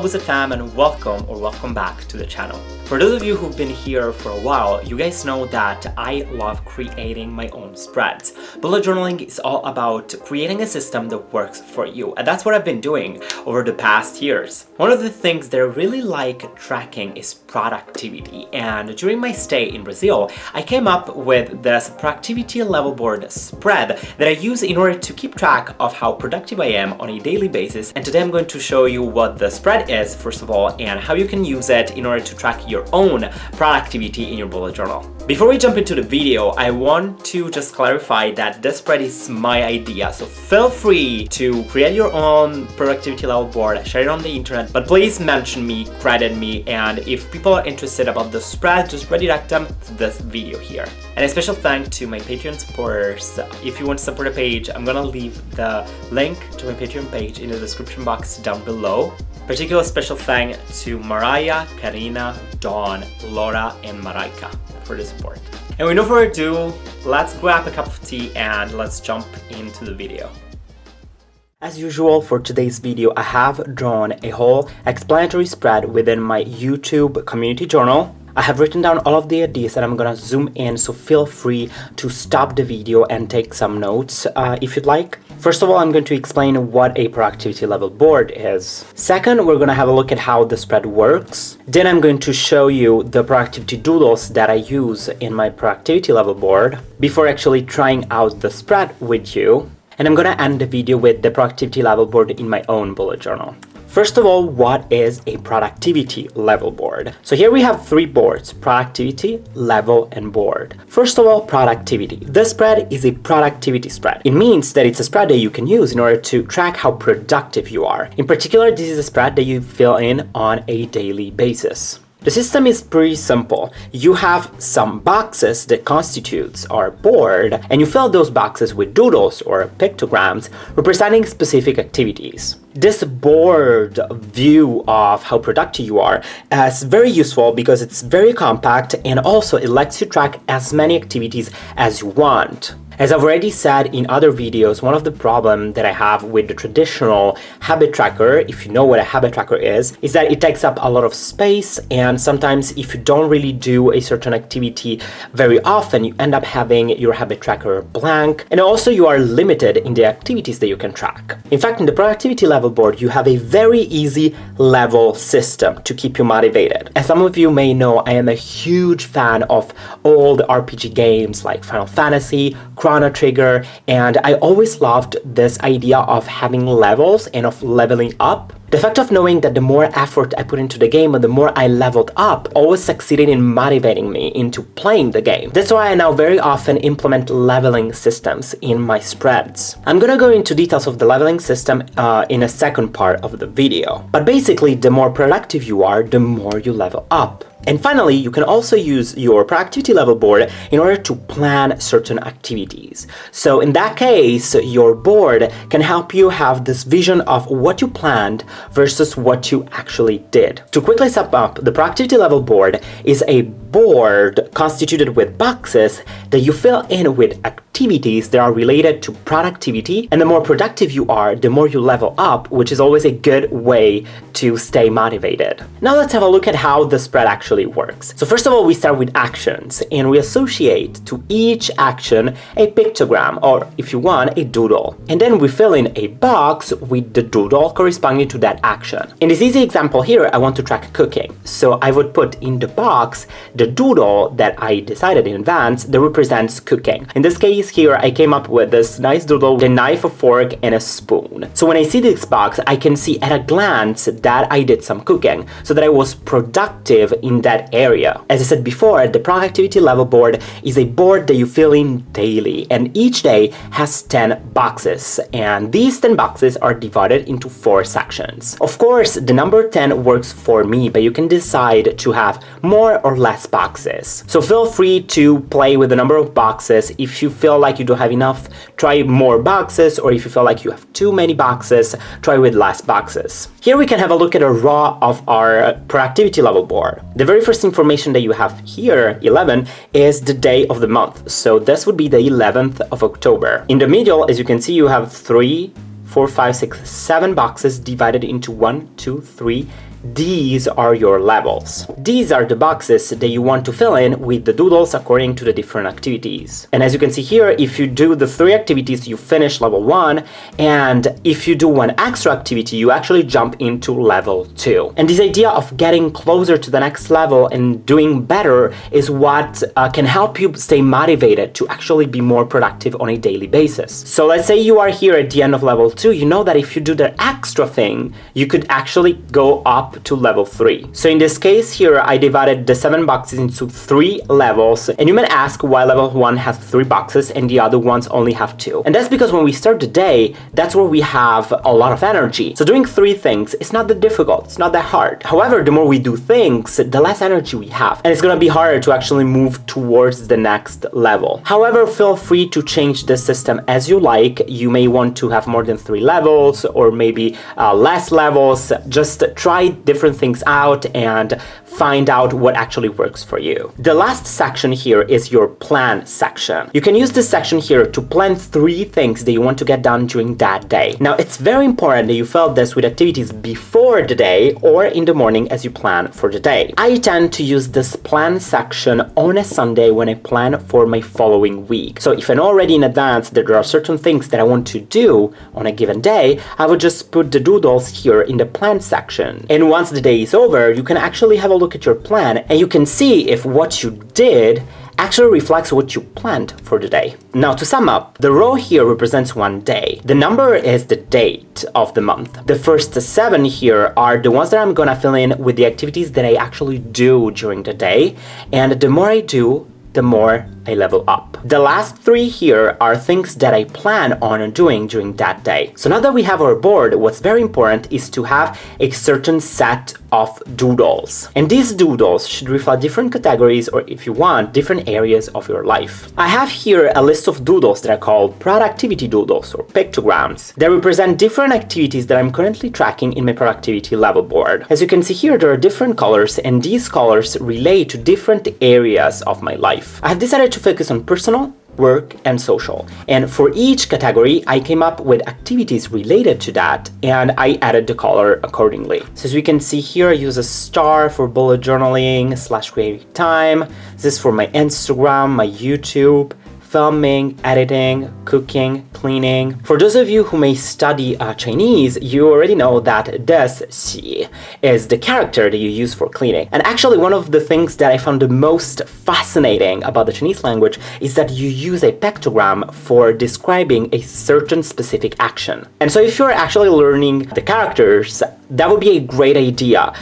Buzzet fam, and welcome back to the channel. For those of you who've been here for a while, you guys know that I love creating my own spreads. Bullet journaling is all about creating a system that works for you, and that's what I've been doing over the past years. One of the things that I really like tracking is productivity, and during my stay in Brazil, I came up with this productivity level board spread that I use in order to keep track of how productive I am on a daily basis. And today I'm going to show you what the spread is, first of all, and how you can use it in order to track your own productivity in your bullet journal. Before we jump into the video, I want to just clarify that this spread is my idea, so feel free to create your own productivity level board, share it on the internet, but please mention me, credit me, and if people are interested about the spread, just redirect them to this video here. And a special thank to my Patreon supporters. If you want to support the page, I'm gonna leave the link to my Patreon page in the description box down below. Particular special thank to Mariah, Karina, Dawn, Laura, and Maraika for the support. And with no further ado, let's grab a cup of tea and let's jump into the video. As usual, for today's video, I have drawn a whole explanatory spread within my YouTube community journal. I have written down all of the ideas and I'm gonna zoom in, so feel free to stop the video and take some notes if you'd like. First of all, I'm going to explain what a productivity level board is. Second, we're gonna have a look at how the spread works. Then I'm going to show you the productivity doodles that I use in my productivity level board before actually trying out the spread with you. And I'm gonna end the video with the productivity level board in my own bullet journal. First of all, what is a productivity level board? So here we have three boards: productivity, level, and board. First of all, productivity. This spread is a productivity spread. It means that it's a spread that you can use in order to track how productive you are. In particular, this is a spread that you fill in on a daily basis. The system is pretty simple. You have some boxes that constitutes our board, and you fill those boxes with doodles or pictograms representing specific activities. This board view of how productive you are is very useful because it's very compact, and also it lets you track as many activities as you want. As I've already said in other videos, one of the problems that I have with the traditional habit tracker, if you know what a habit tracker is that it takes up a lot of space, and sometimes if you don't really do a certain activity very often, you end up having your habit tracker blank, and also you are limited in the activities that you can track. In fact, in the productivity level board, you have a very easy level system to keep you motivated. As some of you may know, I am a huge fan of old RPG games like Final Fantasy, Chrono Trigger, and I always loved this idea of having levels and of leveling up. The fact of knowing that the more effort I put into the game and the more I leveled up always succeeded in motivating me into playing the game. That's why I now very often implement leveling systems in my spreads. I'm gonna go into details of the leveling system in a second part of the video. But basically, the more productive you are, the more you level up. And finally, you can also use your productivity level board in order to plan certain activities. So in that case, your board can help you have this vision of what you planned versus what you actually did. To quickly sum up, the productivity level board is a board constituted with boxes that you fill in with activities that are related to productivity, and the more productive you are, the more you level up, which is always a good way to stay motivated. Now let's have a look at how the spread actually works. So first of all, we start with actions, and we associate to each action a pictogram, or if you want, a doodle. And then we fill in a box with the doodle corresponding to that action. In this easy example here, I want to track cooking. So I would put in the box the doodle that I decided in advance that represents cooking. In this case here, I came up with this nice doodle with a knife, a fork, and a spoon. So when I see this box, I can see at a glance that I did some cooking, so that I was productive in that area. As I said before, the productivity level board is a board that you fill in daily, and each day has 10 boxes, and these 10 boxes are divided into 4 sections. Of course, the number 10 works for me, but you can decide to have more or less boxes. So feel free to play with the number of boxes. If you feel like you don't have enough, try more boxes, or if you feel like you have too many boxes, try with less boxes. Here we can have a look at a raw of our productivity level board. The very first information that you have here, 11, is the day of the month. So this would be the 11th of October. In the middle, as you can see, you have 3, 4, 5, 6, 7 boxes divided into 1, 2, 3, these are your levels. These are the boxes that you want to fill in with the doodles according to the different activities. And as you can see here, if you do the 3 activities, you finish level 1, and if you do 1 extra activity, you actually jump into level 2. And this idea of getting closer to the next level and doing better is what can help you stay motivated to actually be more productive on a daily basis. So let's say you are here at the end of level 2, you know that if you do the extra thing, you could actually go up to level 3. So in this case here, I divided the 7 boxes into 3 levels, and you may ask why level 1 has 3 boxes and the other ones only have 2. And that's because when we start the day, that's where we have a lot of energy. So doing 3 things is not that difficult, it's not that hard. However, the more we do things, the less energy we have, and it's gonna be harder to actually move towards the next level. However, feel free to change the system as you like. You may want to have more than 3 levels, or maybe less levels. Just try different things out and find out what actually works for you. The last section here is your plan section. You can use this section here to plan 3 things that you want to get done during that day. Now, it's very important that you fill this with activities before the day or in the morning as you plan for the day. I tend to use this plan section on a Sunday when I plan for my following week. So if I know already in advance that there are certain things that I want to do on a given day, I would just put the doodles here in the plan section. And once the day is over, you can actually have a look at your plan and you can see if what you did actually reflects what you planned for the day. Now, to sum up, the row here represents 1 day. The number is the date of the month. The first 7 here are the ones that I'm gonna fill in with the activities that I actually do during the day, and the more I do, the more I level up. The last 3 here are things that I plan on doing during that day. So now that we have our board, what's very important is to have a certain set of doodles. And these doodles should reflect different categories, or if you want, different areas of your life. I have here a list of doodles that are called productivity doodles or pictograms. They represent different activities that I'm currently tracking in my productivity level board. As you can see here, there are different colors, and these colors relate to different areas of my life. I have decided to focus on personal, work, and social. And for each category, I came up with activities related to that, and I added the color accordingly. So as we can see here, I use a star for bullet journaling / creative time. This is for my Instagram, my YouTube, filming, editing, cooking, cleaning. For those of you who may study Chinese, you already know that this xi is the character that you use for cleaning. And actually, one of the things that I found the most fascinating about the Chinese language is that you use a pictogram for describing a certain specific action. And so if you're actually learning the characters, that would be a great idea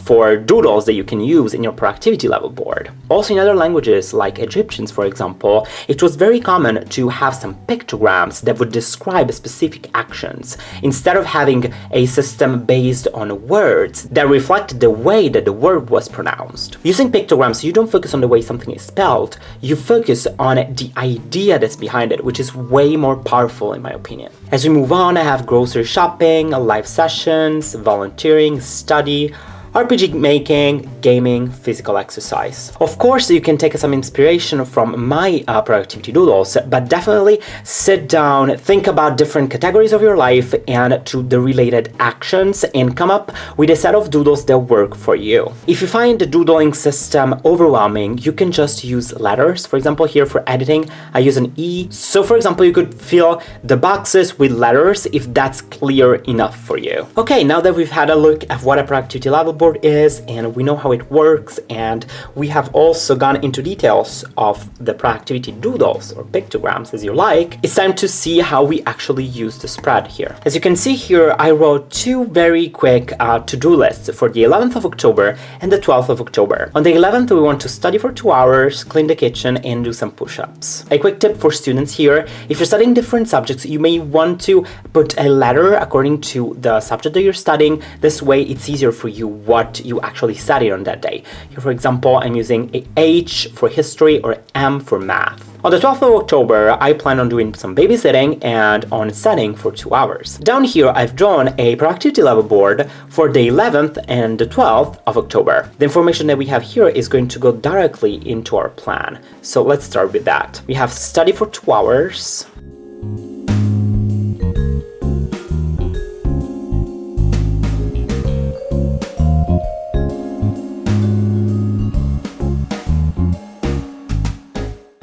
for doodles that you can use in your productivity level board. Also, in other languages like Egyptians, for example, it was very common to have some pictograms that would describe specific actions instead of having a system based on words that reflect the way that the word was pronounced. Using pictograms, you don't focus on the way something is spelled, you focus on the idea that's behind it, which is way more powerful in my opinion. As we move on, I have grocery shopping, live sessions, volunteering, study, RPG making, gaming, physical exercise. Of course, you can take some inspiration from my productivity doodles, but definitely sit down, think about different categories of your life and to the related actions and come up with a set of doodles that work for you. If you find the doodling system overwhelming, you can just use letters. For example, here for editing, I use an E. So for example, you could fill the boxes with letters if that's clear enough for you. Okay, now that we've had a look at what a productivity level board is and we know how it works, and we have also gone into details of the productivity doodles or pictograms as you like, it's time to see how we actually use the spread here. As you can see here, I wrote 2 very quick to-do lists for the 11th of October and the 12th of October. On the 11th, we want to study for 2 hours, clean the kitchen, and do some push-ups. A quick tip for students here: if you're studying different subjects, you may want to put a letter according to the subject that you're studying. This way, it's easier for you what you actually studied on that day. Here, for example, I'm using a H for history or M for math. On the 12th of October, I plan on doing some babysitting and on studying for 2 hours. Down here, I've drawn a productivity level board for the 11th and the 12th of October. The information that we have here is going to go directly into our plan. So let's start with that. We have study for 2 hours.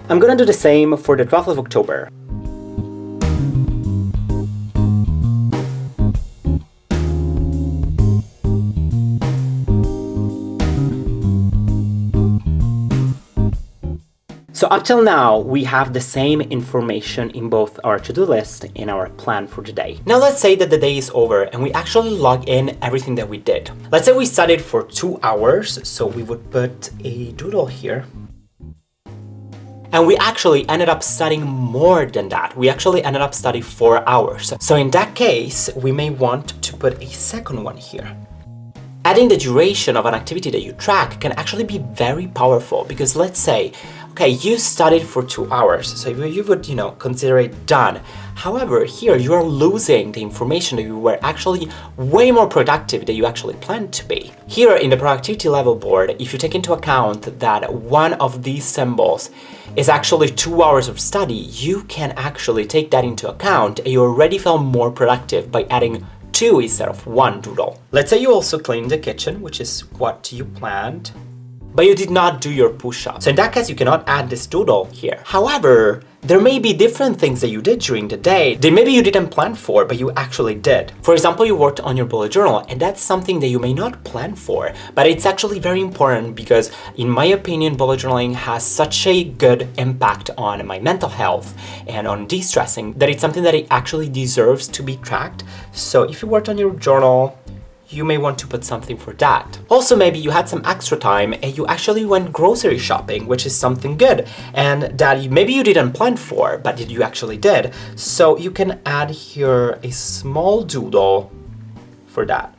I'm gonna do the same for the 12th of October. So up till now, we have the same information in both our to-do list and our plan for the day. Now let's say that the day is over and we actually log in everything that we did. Let's say we studied for 2 hours, so we would put a doodle here. And we actually ended up studying more than that. We actually ended up studying 4 hours. So in that case, we may want to put a second one here. Adding the duration of an activity that you track can actually be very powerful because let's say, okay, you studied for 2 hours, so you would, consider it done. However, here you are losing the information that you were actually way more productive than you actually planned to be. Here in the productivity level board, if you take into account that one of these symbols is actually 2 hours of study, you can actually take that into account and you already feel more productive by adding 2 instead of 1 doodle. Let's say you also cleaned the kitchen, which is what you planned, but you did not do your push-up. So in that case, you cannot add this doodle here. However, there may be different things that you did during the day that maybe you didn't plan for, but you actually did. For example, you worked on your bullet journal, and that's something that you may not plan for, but it's actually very important because, in my opinion, bullet journaling has such a good impact on my mental health and on de-stressing that it's something that it actually deserves to be tracked. So if you worked on your journal, you may want to put something for that. Also, maybe you had some extra time and you actually went grocery shopping, which is something good and that maybe you didn't plan for, but you actually did. So you can add here a small doodle for that.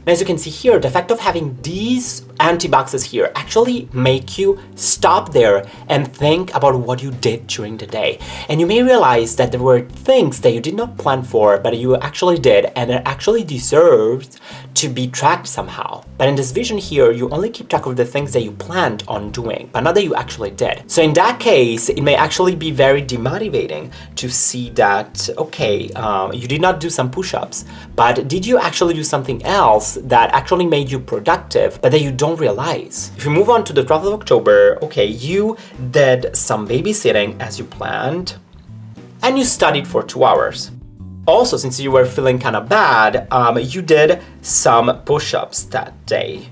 As you can see here, the fact of having these empty boxes here actually make you stop there and think about what you did during the day. And you may realize that there were things that you did not plan for, but you actually did, and it actually deserves to be tracked somehow. But in this vision here, you only keep track of the things that you planned on doing, but not that you actually did. So in that case, it may actually be very demotivating to see that, okay, you did not do some push-ups, but did you actually do something else that actually made you productive, but that you don't realize? If you move on to the 12th of October, okay, you did some babysitting as you planned, and you studied for 2 hours. Also, since you were feeling kind of bad, you did some push-ups that day.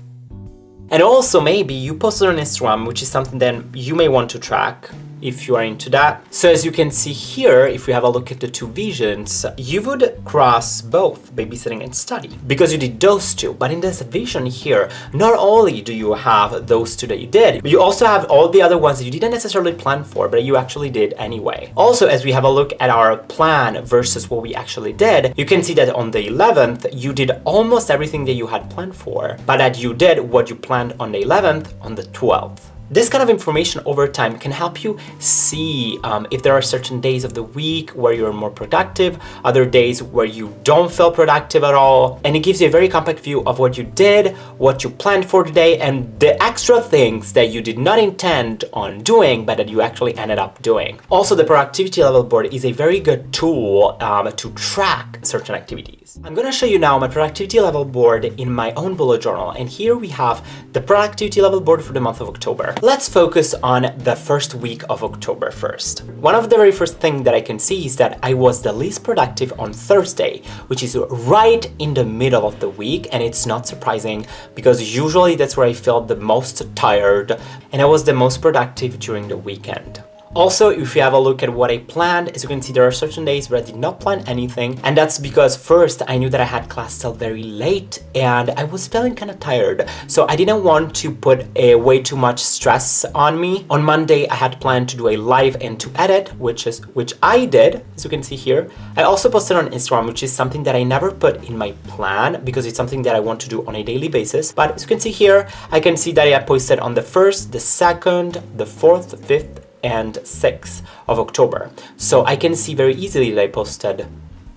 And also maybe you posted on Instagram, which is something that you may want to track if you are into that. So as you can see here, if we have a look at the two visions, you would cross both babysitting and study because you did those two. But in this vision here, not only do you have those two that you did, but you also have all the other ones that you didn't necessarily plan for, but you actually did anyway. Also, as we have a look at our plan versus what we actually did, you can see that on the 11th, you did almost everything that you had planned for, but that you did what you planned on the 11th on the 12th. This kind of information over time can help you see if there are certain days of the week where you're more productive, other days where you don't feel productive at all, and it gives you a very compact view of what you did, what you planned for today, and the extra things that you did not intend on doing, but that you actually ended up doing. Also, the productivity level board is a very good tool to track certain activities. I'm gonna show you now my productivity level board in my own bullet journal, and here we have the productivity level board for the month of October. Let's focus on the first week of October first. One of the very first things that I can see is that I was the least productive on Thursday, which is right in the middle of the week, and it's not surprising because usually that's where I felt the most tired, and I was the most productive during the weekend. Also, if you have a look at what I planned, as you can see, there are certain days where I did not plan anything, and that's because first I knew that I had class till very late and I was feeling kind of tired, so I didn't want to put way too much stress on me. On Monday, I had planned to do a live and to edit, which I did, as you can see here. I also posted on Instagram, which is something that I never put in my plan because it's something that I want to do on a daily basis. But as you can see here, I can see that I posted on the 1st, the 2nd, the 4th, 5th, and 6th of October. So I can see very easily that I posted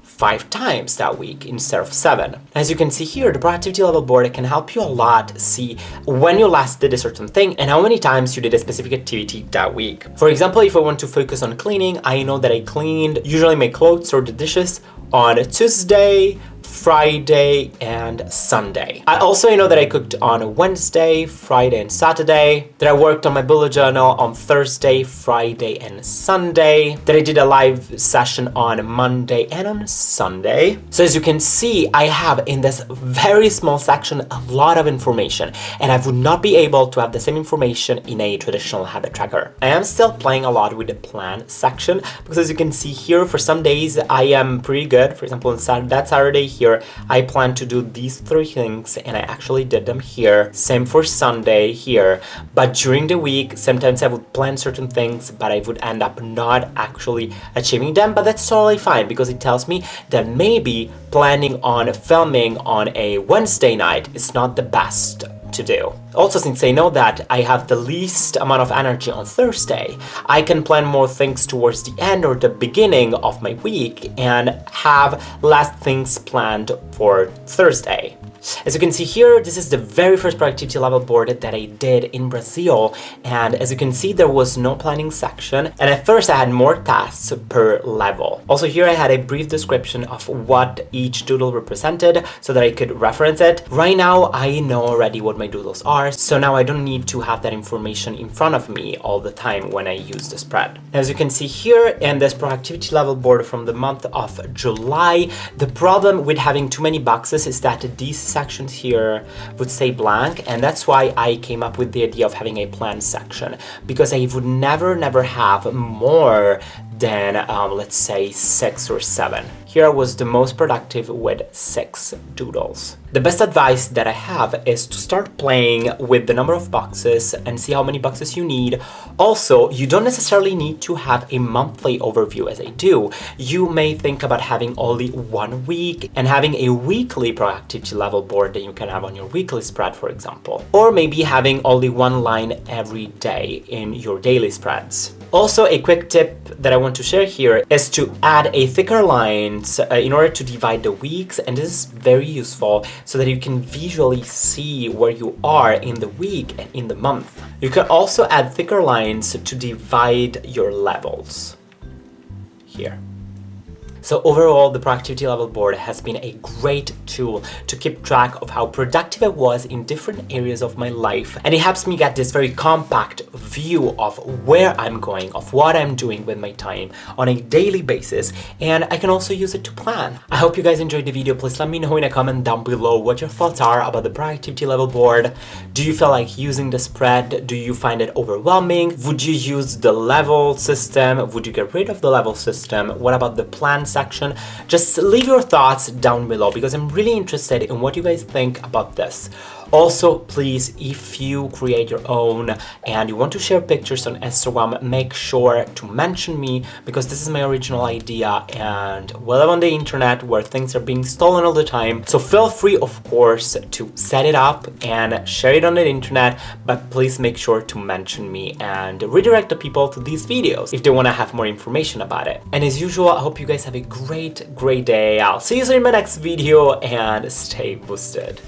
5 times that week instead of 7. As you can see here, the productivity level board can help you a lot see when you last did a certain thing and how many times you did a specific activity that week. For example, if I want to focus on cleaning, I know that I cleaned usually my clothes or the dishes on Tuesday, Friday, and Sunday. I also know that I cooked on Wednesday, Friday, and Saturday, that I worked on my bullet journal on Thursday, Friday, and Sunday, that I did a live session on Monday and on Sunday. So as you can see, I have in this very small section a lot of information, and I would not be able to have the same information in a traditional habit tracker. I am still playing a lot with the plan section, because as you can see here, for some days I am pretty good. For example, on that Saturday here, I plan to do these 3 things, and I actually did them here. Same for Sunday here. But during the week, sometimes I would plan certain things, but I would end up not actually achieving them. But that's totally fine, because it tells me that maybe planning on filming on a Wednesday night is not the best to do. Also, since I know that I have the least amount of energy on Thursday, I can plan more things towards the end or the beginning of my week and have less things planned for Thursday. As you can see here, this is the very first productivity level board that I did in Brazil, and as you can see, there was no planning section, and at first I had more tasks per level. Also here I had a brief description of what each doodle represented so that I could reference it. Right now I know already what my doodles are, so now I don't need to have that information in front of me all the time when I use the spread. As you can see here in this productivity level board from the month of July, the problem with having too many boxes is that these sections here would stay blank, and that's why I came up with the idea of having a plan section, because I would never have more than let's say 6 or 7. Here I was the most productive with 6 doodles. The best advice that I have is to start playing with the number of boxes and see how many boxes you need. Also, you don't necessarily need to have a monthly overview as I do. You may think about having only 1 week and having a weekly productivity level board that you can have on your weekly spread, for example. Or maybe having only 1 line every day in your daily spreads. Also, a quick tip that I want to share here is to add a thicker lines in order to divide the weeks, and this is very useful so that you can visually see where you are in the week and in the month. You can also add thicker lines to divide your levels here. So overall, the productivity level board has been a great tool to keep track of how productive I was in different areas of my life, and it helps me get this very compact view of where I'm going, of what I'm doing with my time on a daily basis, and I can also use it to plan. I hope you guys enjoyed the video. Please let me know in a comment down below what your thoughts are about the productivity level board. Do you feel like using the spread? Do you find it overwhelming? Would you use the level system? Would you get rid of the level system? What about the plan section? Just leave your thoughts down below, because I'm really interested in what you guys think about this. Also, please, if you create your own and you want to share pictures on Instagram, make sure to mention me, because this is my original idea and we live on the internet where things are being stolen all the time. So feel free, of course, to set it up and share it on the internet, but please make sure to mention me and redirect the people to these videos if they want to have more information about it. And as usual, I hope you guys have a great day. I'll see you soon in my next video, and stay boosted.